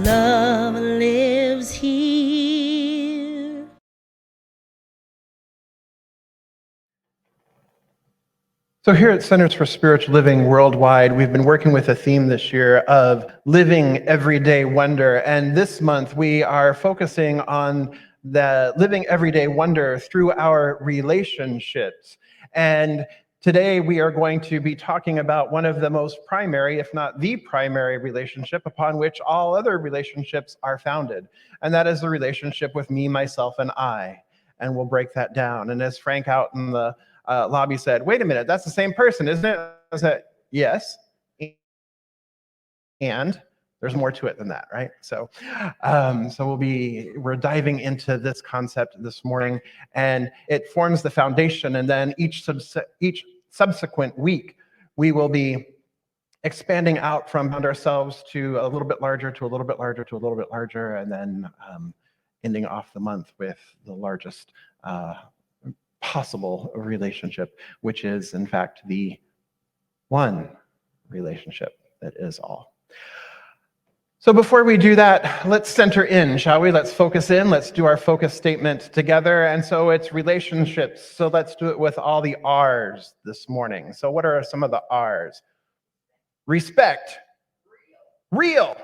Love lives here. So here at Centers for Spiritual Living Worldwide, we've been working with a theme this year of living everyday wonder. And this month we are focusing on the living everyday wonder through our relationships. And today we are going to be talking about one of the most primary, if not the primary relationship upon which all other relationships are founded. And that is the relationship with me, myself, and I. And we'll break that down. And as Frank out in the lobby said, wait a minute, that's the same person, isn't it? I said, yes. And there's more to it than that, right? So we're diving into this concept this morning, and it forms the foundation. And then each subsequent week, we will be expanding out from ourselves to a little bit larger, to a little bit larger, to a little bit larger, and then ending off the month with the largest possible relationship, which is in fact the one relationship that is all. So before we do that, let's center in, shall we? Let's focus in. Let's do our focus statement together. And so it's relationships. So let's do it with all the R's this morning. So what are some of the R's? Respect, real,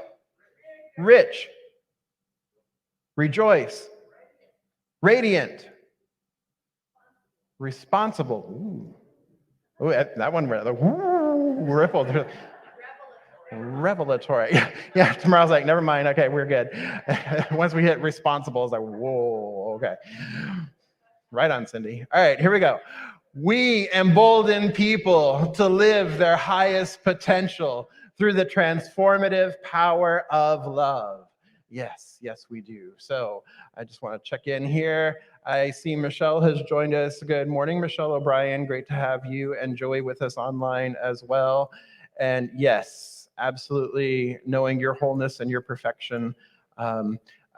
rich, rejoice, radiant, responsible. Ooh, that one rather rippled. Revelatory. Yeah, tomorrow's like, never mind. Okay, we're good. Once we hit responsible, it's like, whoa, okay. Right on, Cindy. All right, here we go. We embolden people to live their highest potential through the transformative power of love. Yes, we do. So I just want to check in here. I see Michelle has joined us. Good morning, Michelle O'Brien. Great to have you and Joey with us online as well. And yes, absolutely knowing your wholeness and your perfection,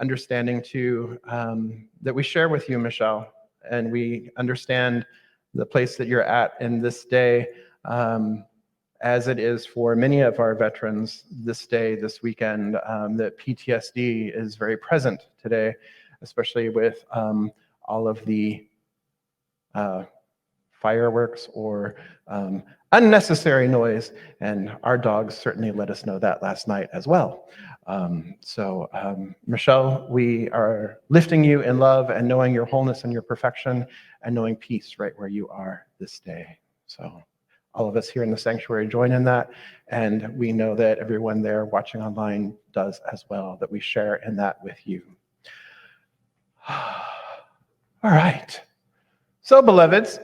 understanding too that we share with you, Michelle, and we understand the place that you're at in this day, as it is for many of our veterans this day, this weekend, that PTSD is very present today, especially with all of the fireworks or unnecessary noise, and our dogs certainly let us know that last night as well. Michelle, we are lifting you in love and knowing your wholeness and your perfection and knowing peace right where you are this day. So all of us here in the sanctuary join in that, and we know that everyone there watching online does as well, that we share in that with you. All right. So, beloveds,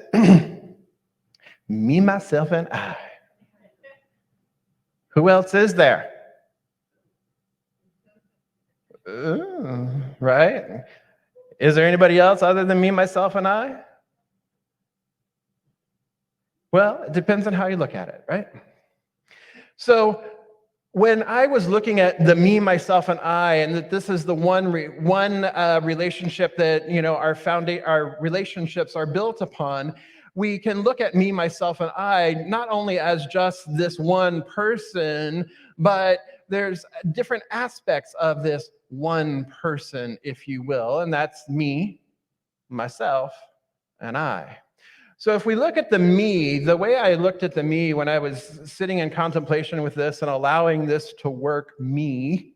me, myself, and I. Who else is there? Right? Is there anybody else other than me, myself, and I? Well, it depends on how you look at it, right? So when I was looking at the me, myself, and I, and that this is the one relationship that our relationships are built upon, we can look at me, myself, and I not only as just this one person, but there's different aspects of this one person, if you will, and that's me, myself, and I. So if we look at the me, the way I looked at the me when I was sitting in contemplation with this and allowing this to work me,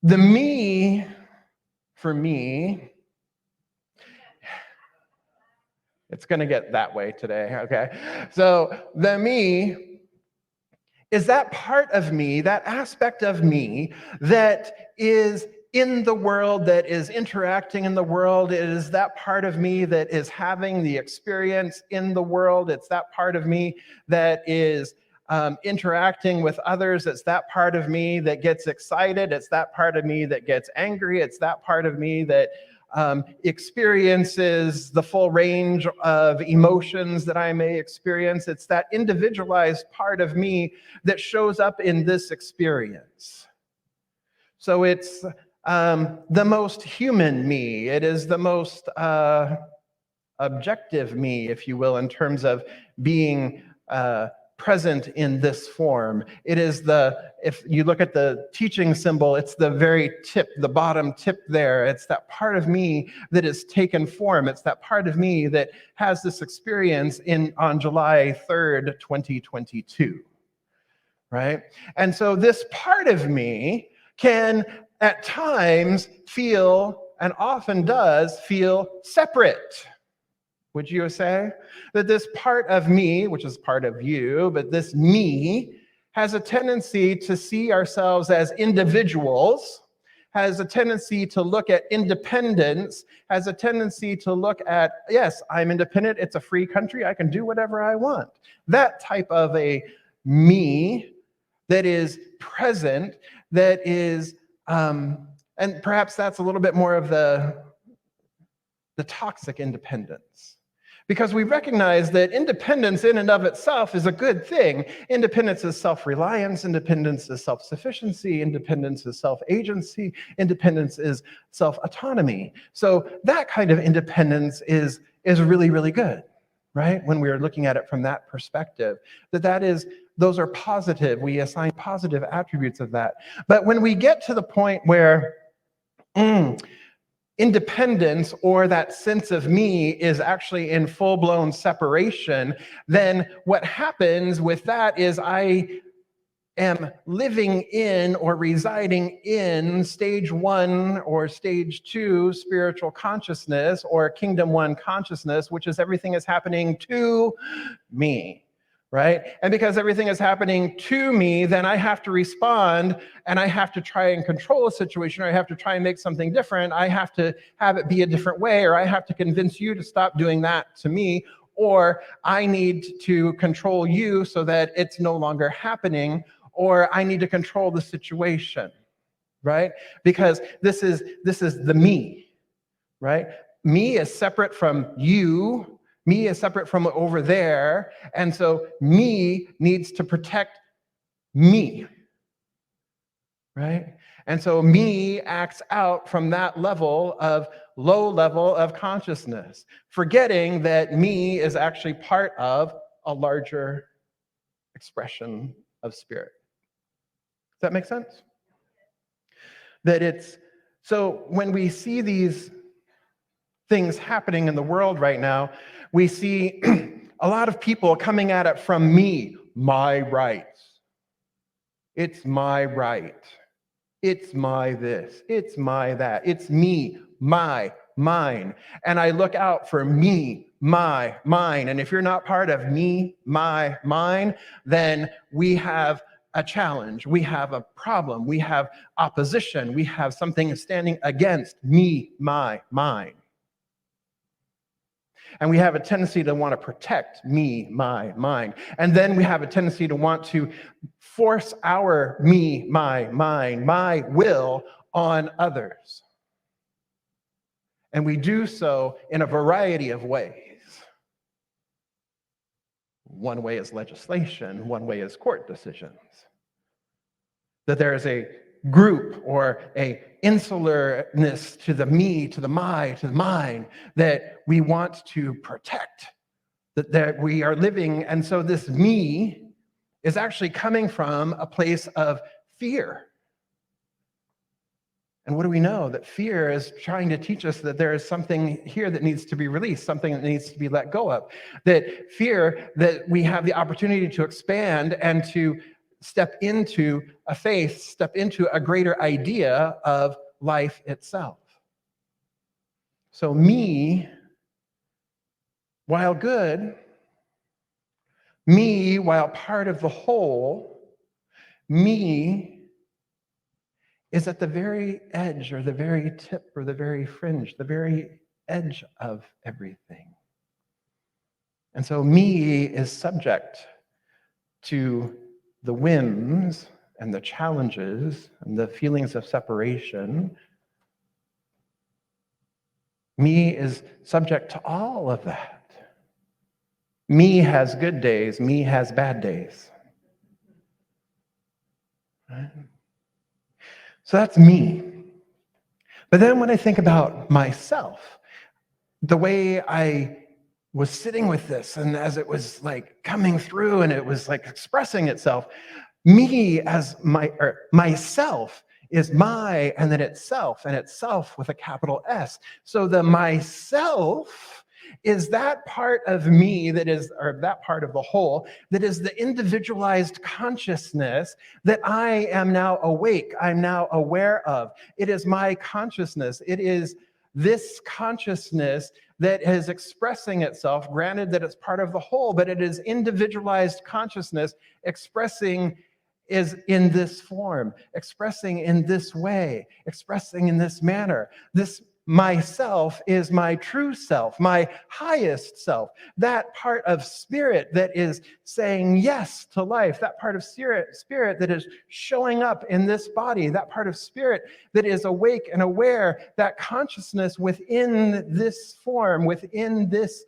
the me, for me, it's going to get that way today, okay? So the me is that part of me, that aspect of me that is in the world, that is interacting in the world. It is that part of me that is having the experience in the world. It's that part of me that is interacting with others. It's that part of me that gets excited. It's that part of me that gets angry. It's that part of me that experiences the full range of emotions that I may experience. It's that individualized part of me that shows up in this experience. So it's the most human me. It is the most objective me, if you will, in terms of being present in this form. It is if you look at the teaching symbol, it's the very tip, the bottom tip there. It's that part of me that is taken form. It's that part of me that has this experience on July 3rd, 2022, right? And so this part of me can at times feel, and often does feel, separate. Would you say that this part of me, which is part of you, but this me has a tendency to see ourselves as individuals, has a tendency to look at independence, has a tendency to look at, yes, I'm independent, it's a free country, I can do whatever I want. That type of a me that is present, that is, and perhaps that's a little bit more of the toxic independence. Because we recognize that independence in and of itself is a good thing. Independence is self-reliance, independence is self-sufficiency, independence is self-agency, independence is self-autonomy. So that kind of independence is really, really good, right? When we're looking at it from that perspective, those are positive. We assign positive attributes of that. But when we get to the point where independence, or that sense of me, is actually in full-blown separation, then what happens with that is I am living in or residing in stage 1 or stage 2 spiritual consciousness, or kingdom 1 consciousness, which is everything is happening to me. Right? And because everything is happening to me, then I have to respond, and I have to try and control a situation, or I have to try and make something different. I have to have it be a different way, or I have to convince you to stop doing that to me, or I need to control you so that it's no longer happening, or I need to control the situation, right? Because this is the me, right? Me is separate from you. Me is separate from over there, and so me needs to protect me, right? And so me acts out from that low level of consciousness, forgetting that me is actually part of a larger expression of spirit. Does that make sense? So when we see these things happening in the world right now, we see a lot of people coming at it from me, my rights. It's my right. It's my this. It's my that. It's me, my, mine. And I look out for me, my, mine. And if you're not part of me, my, mine, then we have a challenge. We have a problem. We have opposition. We have something standing against me, my, mine. And we have a tendency to want to protect me, my, mine. And then we have a tendency to want to force our me, my, mine, my will on others. And we do so in a variety of ways. One way is legislation, one way is court decisions. That there is a group or a insularness to the me, to the my, to the mine that we want to protect, that we are living. And so this me is actually coming from a place of fear. And what do we know? That fear is trying to teach us that there is something here that needs to be released, something that needs to be let go of. That fear that we have the opportunity to expand and to step into a faith, step into a greater idea of life itself. So me, while good, me, while part of the whole, me is at the very edge or the very tip or the very fringe, the very edge of everything. And so me is subject to the whims and the challenges and the feelings of separation. Me is subject to all of that. Me has good days, me has bad days. Right? So that's me. But then when I think about myself, the way I was sitting with this, and as it was like coming through and it was like expressing itself, me as myself is my, and then itself, and itself with a capital S. So the myself is that part of me that is, or that part of the whole, that is the individualized consciousness that I am now awake, I'm now aware of. It is my consciousness. It is this consciousness that is expressing itself, granted that it's part of the whole, but it is individualized consciousness expressing is in this form, expressing in this way, expressing in this manner. This myself is my true self, my highest self, that part of spirit that is saying yes to life, that part of spirit that is showing up in this body, that part of spirit that is awake and aware, that consciousness within this form, within this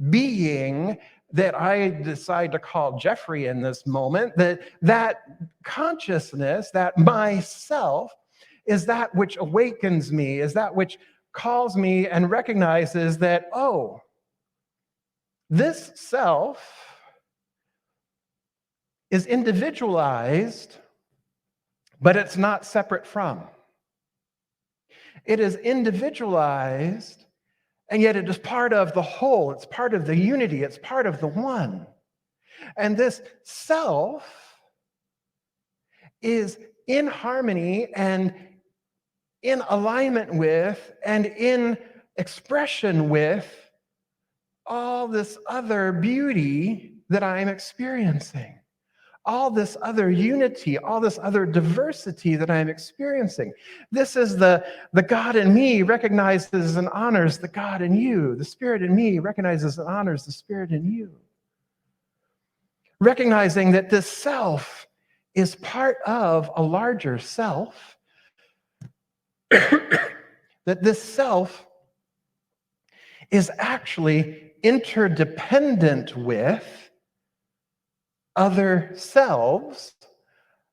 being that I decide to call Jeffrey in this moment, that consciousness, that myself, is that which awakens me, is that which calls me and recognizes that, oh, this self is individualized, but it's not separate from. It is individualized, and yet it is part of the whole. It's part of the unity. It's part of the one. And this self is in harmony and in alignment with and in expression with all this other beauty that I'm experiencing, all this other unity, all this other diversity that I'm experiencing. This is the God in me recognizes and honors the God in you. The Spirit in me recognizes and honors the Spirit in you. Recognizing that this self is part of a larger self, that this self is actually interdependent with other selves,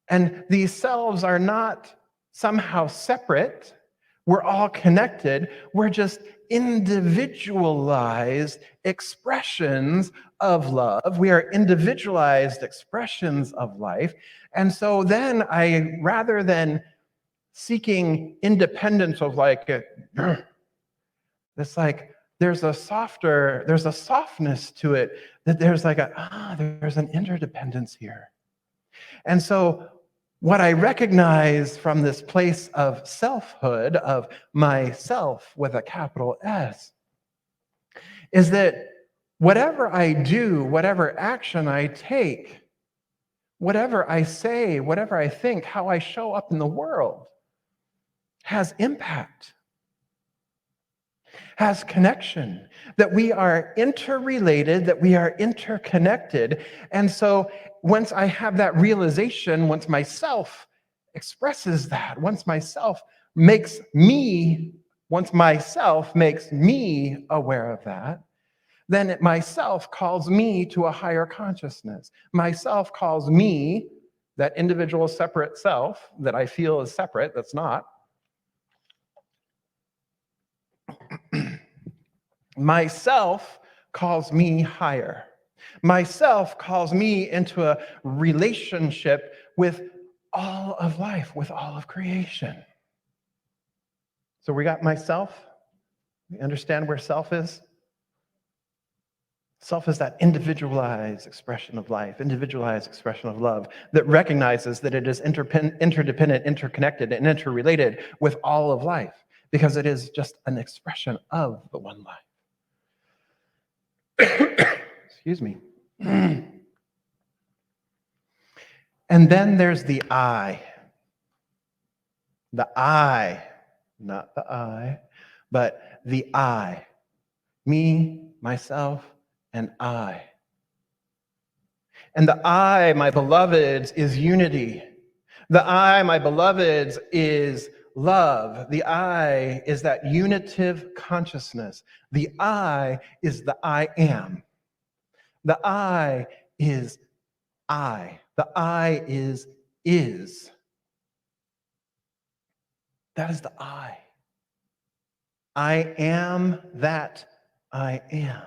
and these selves are not somehow separate. We're all connected. We're just individualized expressions of love. We are individualized expressions of life. And so then rather than seeking independence of like, it's like, there's a softness to it, that there's like there's an interdependence here. And so what I recognize from this place of selfhood, of myself with a capital S, is that whatever I do, whatever action I take, whatever I say, whatever I think, how I show up in the world has impact, has connection, that we are interrelated, that we are interconnected. And so once I have that realization, once myself expresses that, once myself makes me aware of that, then myself calls me to a higher consciousness. Myself calls me, that individual separate self that I feel is separate, that's not, myself calls me higher. Myself calls me into a relationship with all of life, with all of creation. So we got myself. We understand where self is? Self is that individualized expression of life, individualized expression of love that recognizes that it is interdependent, interconnected, and interrelated with all of life, because it is just an expression of the one life. Excuse me. And then there's the I. The I, not the I, but the I. Me, myself, and I. And the I, my beloveds, is unity. The I, my beloveds, is love. The I is that unitive consciousness. The I is the I am. The I is I. The I is. That is the I. I am that I am.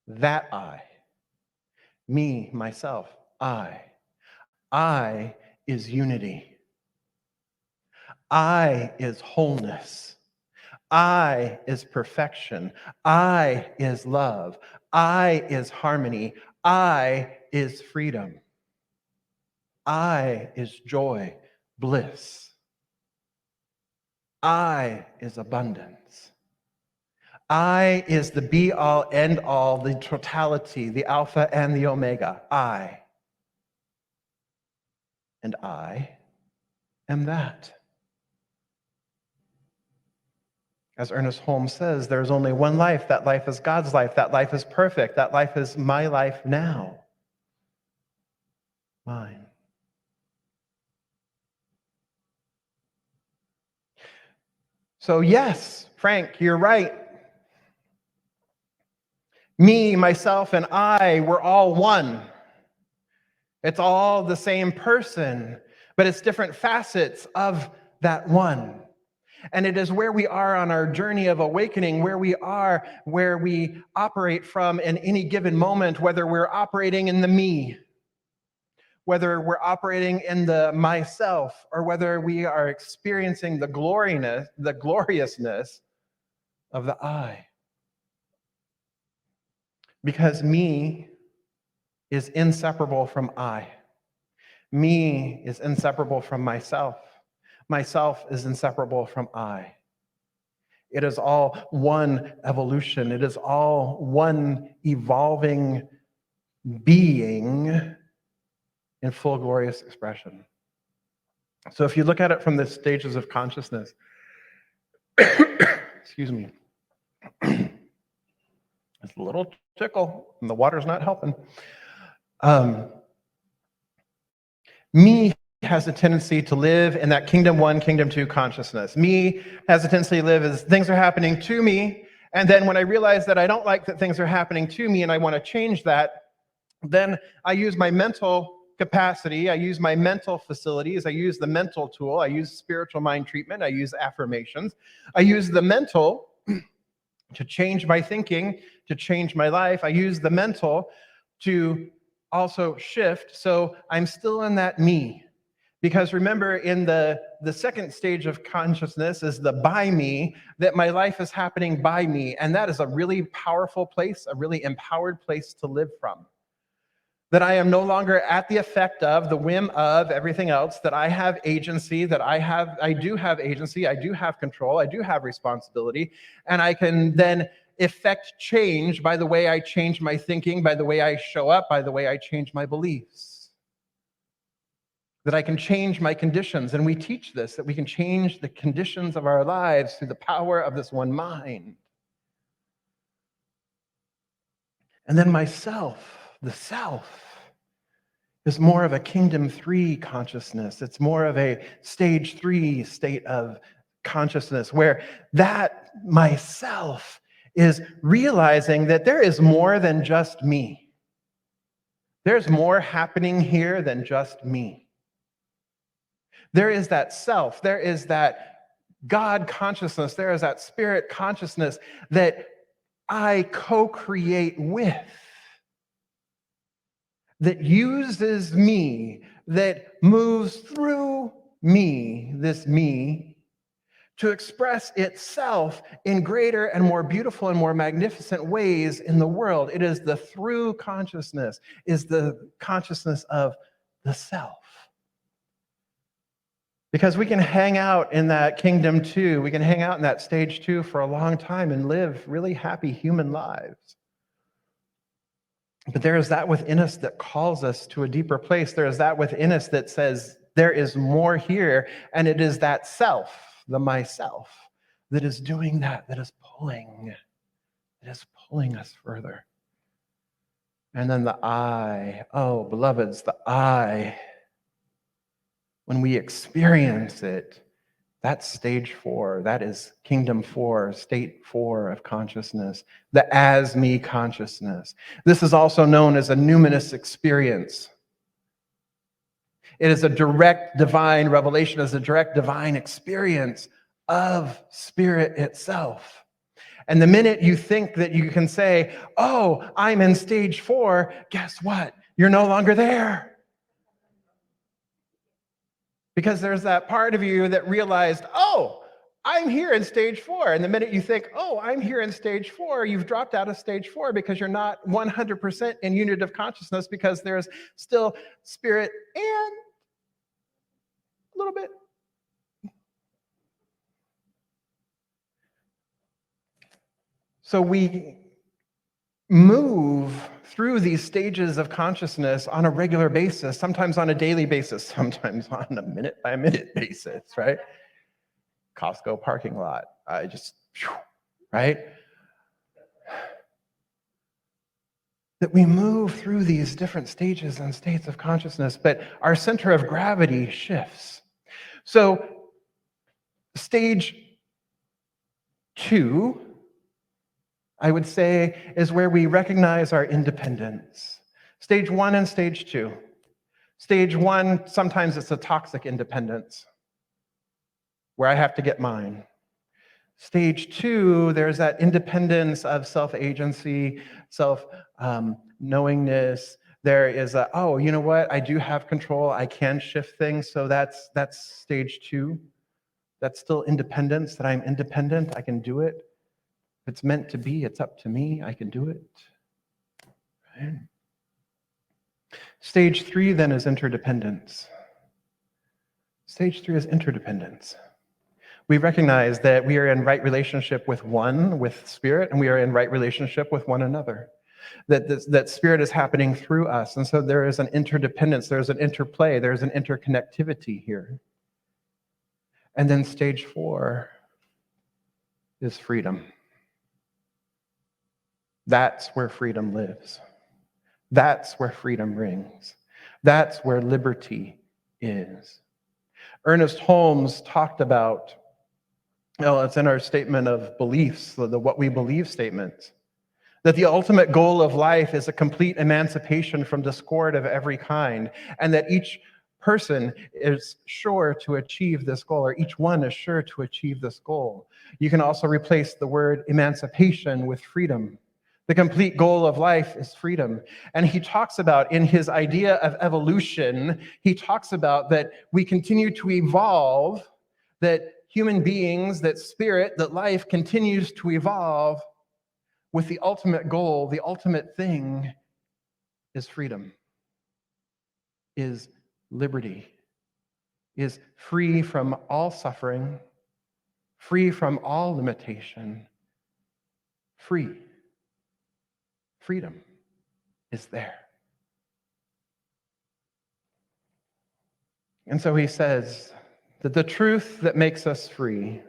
that me, myself, I is unity. I is wholeness. I is perfection. I is love. I is harmony. I is freedom. I is joy, bliss. I is abundance. I is the be all, end all, the totality, the Alpha and the Omega. I. And I am that. As Ernest Holmes says, there's only one life. That life is God's life. That life is perfect. That life is my life now. Mine. So yes, Frank, you're right. Me, myself, and I, we're all one. It's all the same person, but it's different facets of that one. And it is where we are on our journey of awakening, where we operate from in any given moment, whether we're operating in the me, whether we're operating in the myself, or whether we are experiencing the gloriousness of the I. Because me is inseparable from I. Me is inseparable from myself. Myself is inseparable from I. It is all one evolution. It is all one evolving being in full glorious expression. So if you look at it from the stages of consciousness, excuse me, it's a little tickle and the water's not helping. Me has a tendency to live in that kingdom 1, kingdom 2 consciousness. Me has a tendency to live as things are happening to me, and then when I realize that I don't like that things are happening to me and I want to change that, then I use my mental capacity, I use my mental facilities, I use the mental tool, I use spiritual mind treatment, I use affirmations, I use the mental to change my thinking, to change my life. I use the mental to also shift, so I'm still in that me. Because remember, in the second stage of consciousness is the by me, that my life is happening by me. And that is a really powerful place, a really empowered place to live from. That I am no longer at the effect of, the whim of everything else, that I have agency, that I do have agency, I do have control, I do have responsibility, and I can then effect change by the way I change my thinking, by the way I show up, by the way I change my beliefs. That I can change my conditions, and we teach this, that we can change the conditions of our lives through the power of this one mind. And then myself, the self, is more of a kingdom 3 consciousness. It's more of a stage 3 state of consciousness, where that myself is realizing that there is more than just me. There's more happening here than just me. There is that self, there is that God consciousness, there is that spirit consciousness that I co-create with, that uses me, that moves through me, this me, to express itself in greater and more beautiful and more magnificent ways in the world. It is the through consciousness, is the consciousness of the self. Because we can hang out in that kingdom 2, we can hang out in that stage 2 for a long time and live really happy human lives. But there is that within us that calls us to a deeper place. There is that within us that says, there is more here, and it is that self, the myself, that is doing that is pulling us further. And then the I, oh, beloveds, the I, when we experience it, that's stage 4. That is kingdom 4, state 4 of consciousness, the as me consciousness. This is also known as a numinous experience. It is a direct divine revelation, as a direct divine experience of spirit itself. And the minute you think that you can say, oh, I'm in stage 4, guess what? You're no longer there. Because there's that part of you that realized, oh, I'm here in stage 4. And the minute you think, oh, I'm here in stage 4, you've dropped out of stage 4 because you're not 100% in unit of consciousness, because there's still spirit and a little bit. So we move through these stages of consciousness on a regular basis, sometimes on a daily basis, sometimes on a minute-by-minute basis, right? Costco parking lot, right? That we move through these different stages and states of consciousness, but our center of gravity shifts. So stage 2, I would say, is where we recognize our independence. Stage 1 and stage 2. Stage 1, sometimes it's a toxic independence, where I have to get mine. Stage 2, there's that independence of self-agency, self-knowingness. There is a, oh, you know what? I do have control. I can shift things. So that's stage 2. That's still independence, that I'm independent. I can do it. If it's meant to be, it's up to me. I can do it. Right? Stage 3 then is interdependence. Stage 3 is interdependence. We recognize that we are in right relationship with spirit, and we are in right relationship with one another. That spirit is happening through us. And so there is an interdependence, there's an interplay, there's an interconnectivity here. And then stage 4 is freedom. That's where freedom lives. That's where freedom rings. That's where liberty is. Ernest Holmes talked about, it's in our statement of beliefs, the what we believe statement, that the ultimate goal of life is a complete emancipation from discord of every kind, and that each person is sure to achieve this goal, or each one is sure to achieve this goal. You can also replace the word emancipation with freedom. The complete goal of life is freedom. And he talks about, in his idea of evolution, he talks about that we continue to evolve, that human beings, that spirit, that life continues to evolve with the ultimate goal, the ultimate thing is freedom, is liberty, is free from all suffering, free from all limitation, free. Freedom is there. And so he says that the truth that makes us free,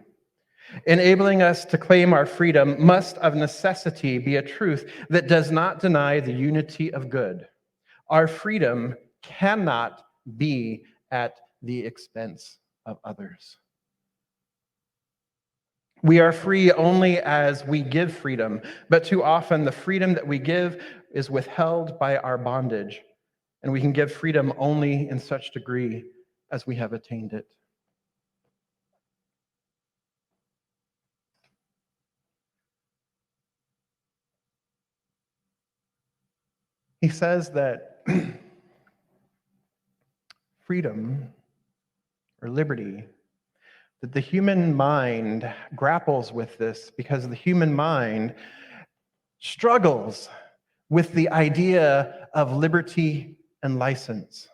enabling us to claim our freedom, must of necessity be a truth that does not deny the unity of good. Our freedom cannot be at the expense of others. We are free only as we give freedom, but too often the freedom that we give is withheld by our bondage, and we can give freedom only in such degree as we have attained it. He says that freedom or liberty, that the human mind grapples with this because the human mind struggles with the idea of liberty and license.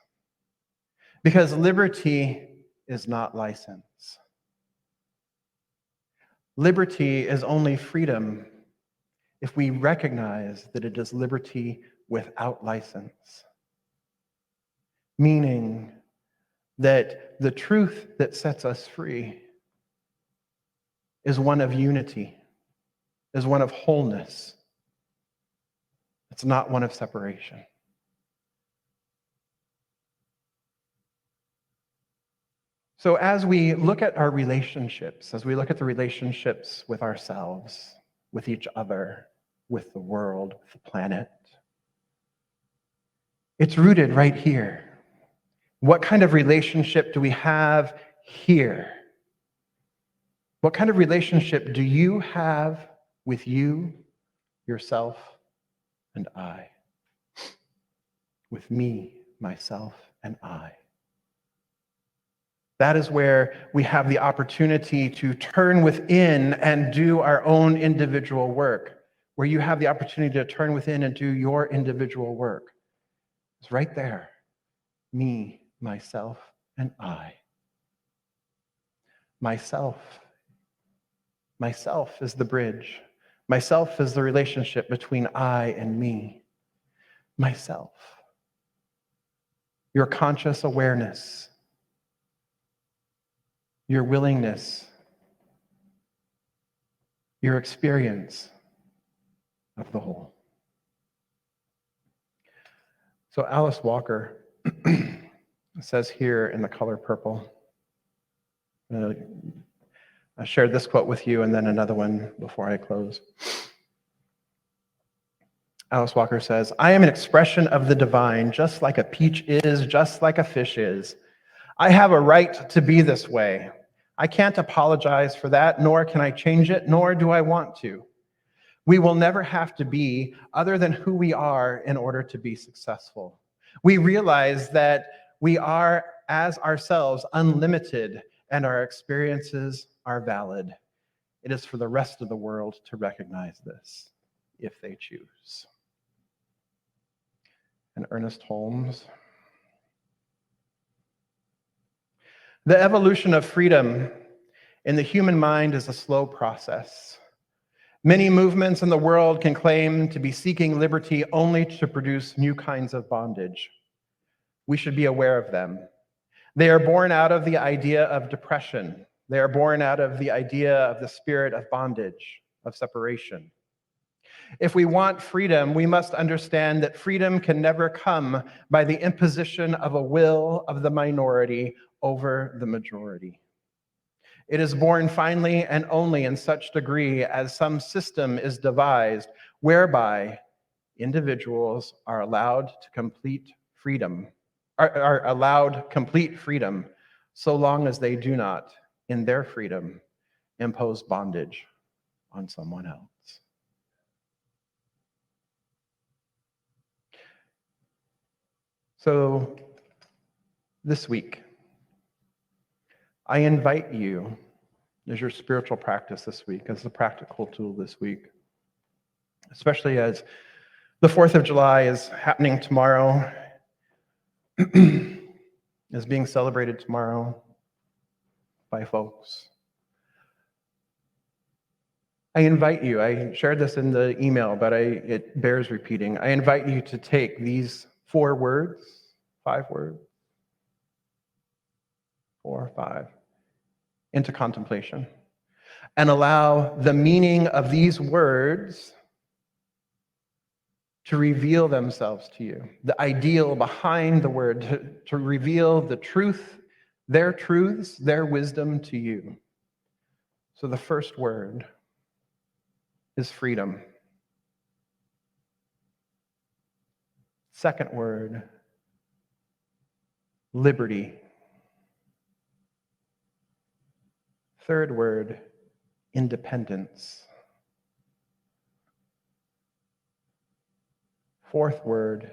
Because liberty is not license. Liberty is only freedom if we recognize that it is liberty without license. Meaning that the truth that sets us free is one of unity, is one of wholeness. It's not one of separation. So as we look at our relationships, as we look at the relationships with ourselves, with each other, with the world, with the planet, it's rooted right here. What kind of relationship do we have here? What kind of relationship do you have with you, yourself, and I. With me, myself, and I. That is where we have the opportunity to turn within and do our own individual work, where you have the opportunity to turn within and do your individual work. It's right there. Me, myself, and I. Myself. Myself is the bridge. Myself is the relationship between I and me. Myself. Your conscious awareness. Your willingness. Your experience of the whole. So Alice Walker says here in the color purple, I shared this quote with you and then another one before I close. Alice Walker says, I am an expression of the divine, just like a peach is, just like a fish is. I have a right to be this way. I can't apologize for that, nor can I change it, nor do I want to. We will never have to be other than who we are in order to be successful. We realize that we are, as ourselves, unlimited, and our experiences are valid. It is for the rest of the world to recognize this, if they choose. And Ernest Holmes. The evolution of freedom in the human mind is a slow process. Many movements in the world can claim to be seeking liberty only to produce new kinds of bondage. We should be aware of them. They are born out of the idea of depression. They are born out of the idea of the spirit of bondage, of separation. If we want freedom, we must understand that freedom can never come by the imposition of a will of the minority over the majority. It is born finally and only in such degree as some system is devised whereby individuals are allowed to complete freedom, are allowed complete freedom, so long as they do not, in their freedom, impose bondage on someone else. So this week, I invite you, as your spiritual practice this week, as a practical tool this week, especially as the 4th of July is happening tomorrow, is being celebrated tomorrow by folks. I invite you, I shared this in the email, but it bears repeating. I invite you to take these 4 words, 5 words, 4 or 5, into contemplation and allow the meaning of these words to reveal themselves to you, the ideal behind the word, to reveal the truth, their truths, their wisdom to you. So the first word is freedom. Second word, liberty. Third word, independence. Fourth word,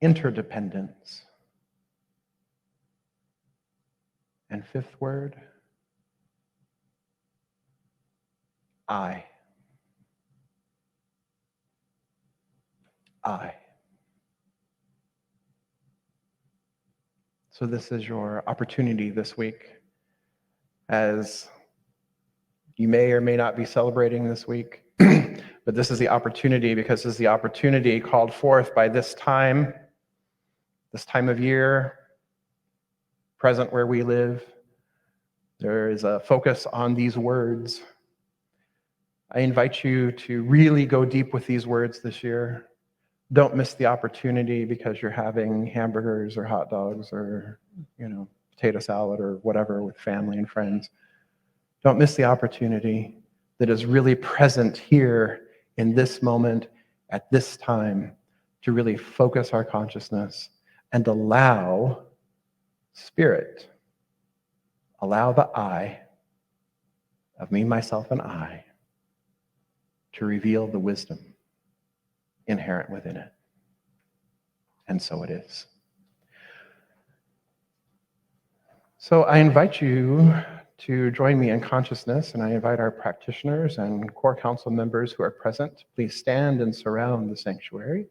interdependence. And fifth word, I. I. So this is your opportunity this week, as you may or may not be celebrating this week, but this is the opportunity, because this is the opportunity called forth by this time of year, present where we live. There is a focus on these words. I invite you to really go deep with these words this year. Don't miss the opportunity because you're having hamburgers or hot dogs or, potato salad or whatever with family and friends. Don't miss the opportunity that is really present here in this moment, at this time, to really focus our consciousness and allow spirit, allow the I of me, myself, and I to reveal the wisdom inherent within it. And so it is. So I invite you to join me in consciousness, and I invite our practitioners and core council members who are present. Please stand and surround the sanctuary.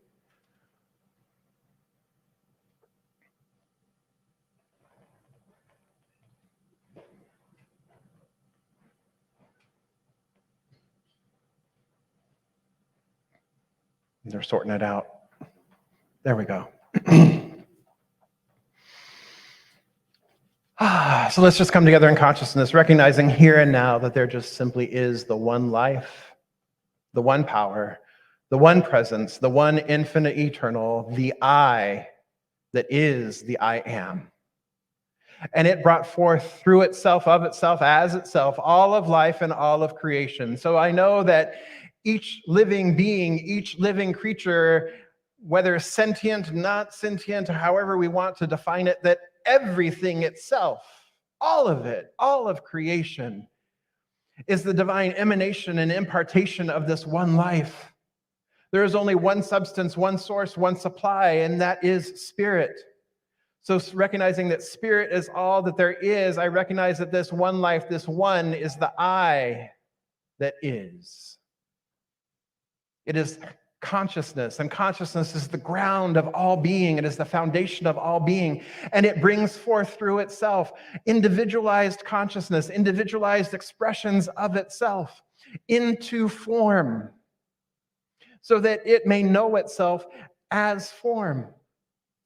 They're sorting it out. There we go. So let's just come together in consciousness, recognizing here and now that there just simply is the one life, the one power, the one presence, the one infinite eternal, the I that is the I am. And it brought forth through itself, of itself, as itself, all of life and all of creation. So I know that each living being, each living creature, whether sentient, not sentient, however we want to define it, that everything itself, all of it, all of creation, is the divine emanation and impartation of this one life. There is only one substance, one source, one supply, and that is spirit. So recognizing that spirit is all that there is, I recognize that this one life, this one, is the I that is. It is consciousness, and consciousness is the ground of all being. It is the foundation of all being, and it brings forth through itself individualized consciousness, individualized expressions of itself into form, so that it may know itself as form,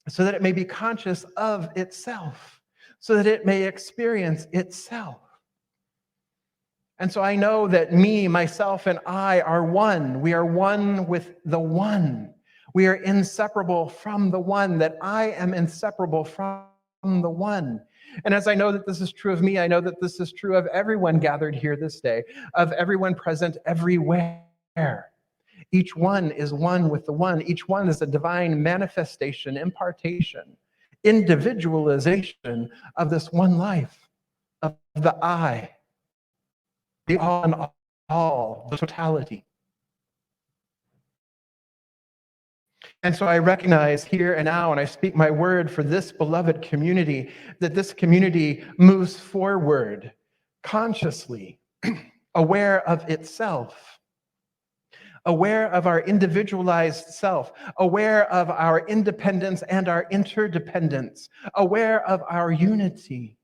so that it may be conscious of itself, so that it may experience itself. And so I know that me, myself, and I are one. We are one with the one. We are inseparable from the one, that I am inseparable from the one. And as I know that this is true of me, I know that this is true of everyone gathered here this day, of everyone present everywhere. Each one is one with the one. Each one is a divine manifestation, impartation, individualization of this one life, of the I, the all and all, the totality. And so I recognize here and now, and I speak my word for this beloved community, that this community moves forward consciously, aware of itself, aware of our individualized self, aware of our independence and our interdependence, aware of our unity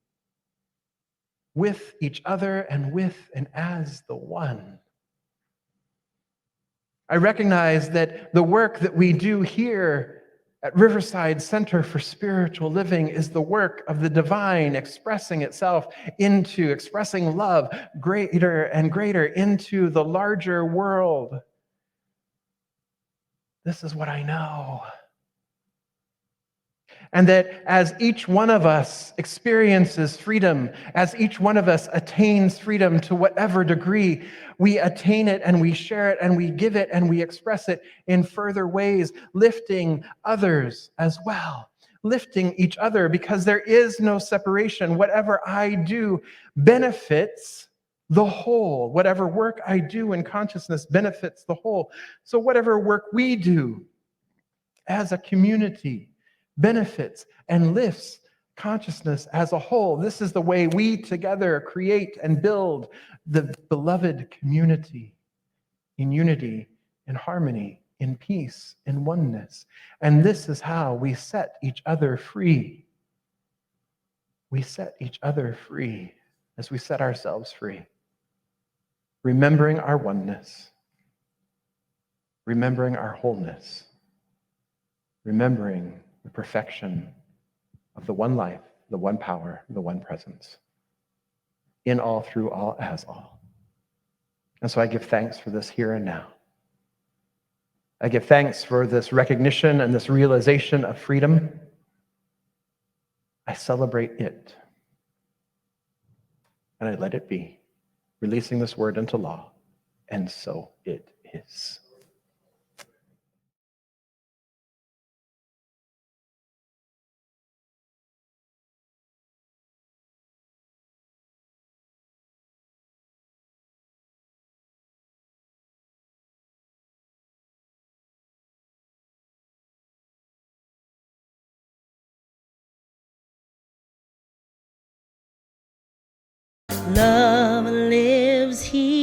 with each other and with and as the one. I recognize that the work that we do here at Riverside Center for Spiritual Living is the work of the divine expressing itself into expressing love greater and greater into the larger world. This is what I know. And that as each one of us experiences freedom, as each one of us attains freedom to whatever degree, we attain it and we share it and we give it and we express it in further ways, lifting others as well, lifting each other, because there is no separation. Whatever I do benefits the whole. Whatever work I do in consciousness benefits the whole. So whatever work we do as a community benefits and lifts consciousness as a whole. This is the way we together create and build the beloved community in unity, in harmony, in peace, in oneness. And this is how we set each other free. We set each other free as we set ourselves free, remembering our oneness, remembering our wholeness, remembering the perfection of the one life, the one power, the one presence, in all, through all, as all. And so I give thanks for this here and now. I give thanks for this recognition and this realization of freedom. I celebrate it. And I let it be, releasing this word into law. And so it is. love lives here.